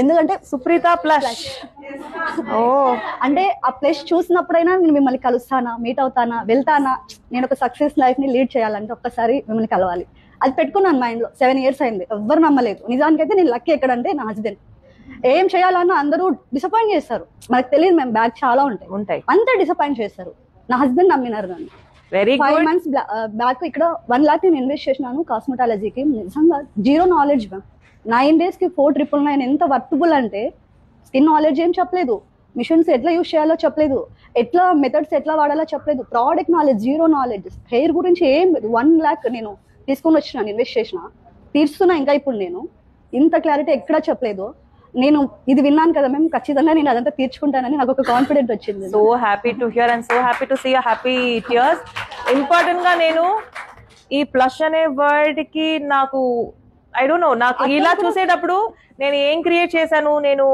ఎందుకంటే సుప్రీత ప్లస్. ఓ అంటే ఆ ప్లస్ చూసినప్పుడైనా నేను మిమ్మల్ని కలుస్తానా, మీట్ అవుతానా, వెళ్తానా, నేను ఒక సక్సెస్ లైఫ్ ని లీడ్ చేయాలంటే ఒక్కసారి మిమ్మల్ని కలవాలి. అది పెట్టుకున్నాను మైండ్ లో. 7 years అయింది, ఎవ్వరు నమ్మలేదు. నిజానికైతే నేను లక్కీ ఎక్కడంటే నా హస్బెండ్. ఏం చేయాలన్నా అందరూ డిసప్పాయింట్ చేస్తారు, మనకు తెలియదు మేము బ్యాక్ చాలా ఉంటాయి, అంతా డిసప్పాయింట్ చేస్తారు. నా హస్బెండ్ నమ్మినారు నన్ను. వెరీ 5 months బ్యాక్ ఇక్కడ 1 lakh నేను ఇన్వెస్ట్ చేసినాను కాస్మెటాలజీకి. నిజంగా జీరో నాలెడ్జ్ మ్యామ్. 9 days కి 4,999 ఎంత వర్తబుల్ అంటే, స్కిన్ నాలెడ్జ్ ఏం చెప్పలేదు, మిషన్స్ ఎట్లా యూజ్ చేయాలో చెప్పలేదు, ఎట్లా మెథడ్స్ ఎట్లా వాడాలో చెప్పలేదు, product knowledge zero knowledge, hair గురించి ఏం లేదు. 1 lakh నేను తీసుకొని వచ్చినాను, ఇన్వెస్ట్ చేసిన, తీరుస్తున్నా ఇంకా. ఇప్పుడు నేను ఇంత క్లారిటీ ఎక్కడా చెప్పలేదు. నేను ఇది విన్నాను కదా మేము, ఖచ్చితంగా నేను అదంతా తీర్చుకుంటానని నాకు ఒక కాన్ఫిడెంట్ వచ్చింది. So happy to hear and so happy to see happy tears. Important గా నేను ఈ ప్లస్ అనే వర్డ్ కి నాకు ఐ డోంట్ నో, నాకు ఇలా చూసేటప్పుడు నేను ఏం క్రియేట్ చేశాను, నేను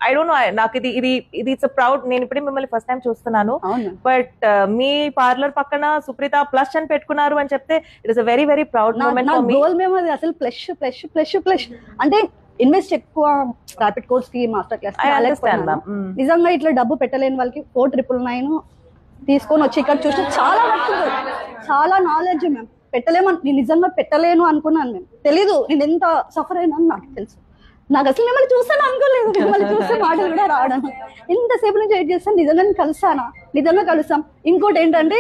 ఐ డోంట్ నో, నాకు ఇది ఇట్స్ ప్రౌడ్. నేను ఇప్పుడే మిమ్మల్ని ఫస్ట్ టైం చూస్తున్నాను, బట్ మీ పార్లర్ పక్కన సుప్రీత ప్లస్ అని పెట్టుకున్నారు అని చెప్తే it is a very very proud moment for me. Goal మేము అది అసలు ప్లస్ ప్లస్ ప్లస్ ప్లస్ అంటే ఇన్వెస్ట్ ఎక్కువ ర్యాపిడ్ కోర్స్ కి, మాస్టర్ క్లాస్ నిజంగా ఇట్లా డబ్బు పెట్టలేని వాళ్ళకి 4,999 తీసుకొని వచ్చి ఇక్కడ చూస్తే చాలా చాలా నాలెడ్జ్ మేము పెట్టలేము. నేను నిజంగా పెట్టలేను అనుకున్నాను. మేము తెలీదు నేను ఎంత సఫర్ అయినా నాకు తెలుసు. నాకు అసలు మిమ్మల్ని చూస్తాను అనుకోలేదు, మిమ్మల్ని చూస్తే మాటలు కూడా రావడం. ఇంతసేపు నుంచి వెయిట్ చేస్తాను, నిజంగా కలుస్తానా, నిజంగా కలుస్తాం. ఇంకోటి ఏంటంటే,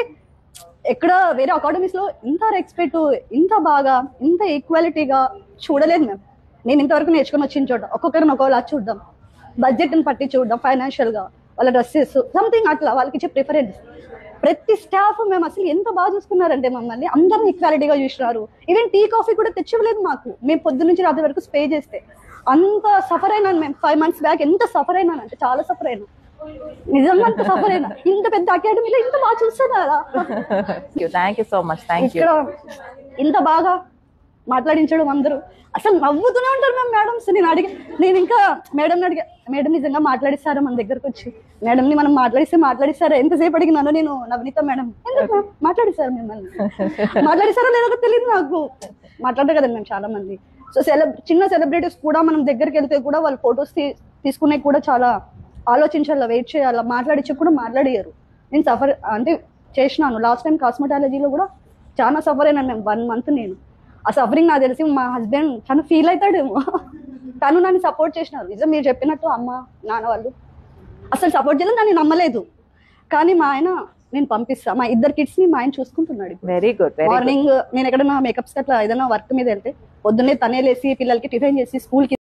ఎక్కడ వేరే అకాడమీస్ లో ఇంత రెస్పెక్ట్, ఇంత బాగా, ఇంత ఈక్వాలిటీగా చూడలేదు మేము. నేను ఇంతవరకు నేర్చుకుని వచ్చిన చోట ఒక్కొక్కరిని ఒక్కోలా చూడడం, బడ్జెట్ ని పట్టి చూడడం, ఫైనాన్షియల్ గా వాళ్ళ డ్రెస్సెస్ సంథింగ్ అట్లా వాళ్ళకి ఇచ్చే ప్రిఫరెన్స్. ప్రతి స్టాఫ్ మేము అసలు ఎంత బాగా చూసుకున్నారంటే మమ్మల్ని అందరిని ఈక్వాలిటీగా చూసినారు. ఈవెన్ టీ కాఫీ కూడా తెచ్చివ్వలేదు మాకు. మేము పొద్దు నుంచి రాత్రి వరకు స్టే చేస్తే అంత సఫర్ అయినాను మేము. 5 months బ్యాక్ ఎంత సఫర్ అయినాను అంటే చాలా సఫర్ అయినా, నిజంగా అంత సఫర్ అయినా. ఇంత పెద్ద అకాడమీలో ఇంత బాగా చూస్తున్నారా. Thank you so much. Thank you. ఇక్కడ ఇంత బాగా మాట్లాడించడం, అందరూ అసలు నవ్వుతూనే ఉంటారు మ్యామ్. మేడమ్స్ నేను ఇంకా మేడం అడిగా, మేడం నిజంగా మాట్లాడిస్తారా మన దగ్గరకు వచ్చి, మేడంని మనం మాట్లాడిస్తారా ఎంతసేపు అడిగినాను నేను. నవనీత మేడం ఎందుకు మాట్లాడిస్తారు, మిమ్మల్ని మాట్లాడిస్తారా లేదో తెలియదు నాకు. మాట్లాడరు కదా మేము చాలా మంది. సో చిన్న సెలబ్రిటీస్ కూడా మనం దగ్గరికి వెళ్తే కూడా వాళ్ళు ఫొటోస్ తీసుకునే కూడా చాలా ఆలోచించాలా, వెయిట్ చేయాలా, మాట్లాడించి కూడా మాట్లాడియారు. నేను సఫర్ అంటే చేసినాను. లాస్ట్ టైం కాస్మెటాలజీలో కూడా చాలా సఫర్ అయినాను మేము 1 month. నేను ఆ సఫరింగ్ నాకు తెలిసి మా హస్బెండ్ తను ఫీల్ అవుతాడేమో. తను నన్ను సపోర్ట్ చేసినారు. నిజం మీరు చెప్పినట్టు అమ్మ నాన్న వాళ్ళు అసలు సపోర్ట్ చేయలేదు, నన్ను నమ్మలేదు. కానీ మా ఆయన నేను పంపిస్తా, మా 2 kids ని మా ఆయన చూసుకుంటున్నాడు. Very good. మార్నింగ్ నేను ఎక్కడైనా మేకప్స్ అట్లా ఏదైనా వర్క్ మీద వెళ్తే పొద్దున్నే తనే లేసి పిల్లలకి టిఫిన్ చేసి స్కూల్ కి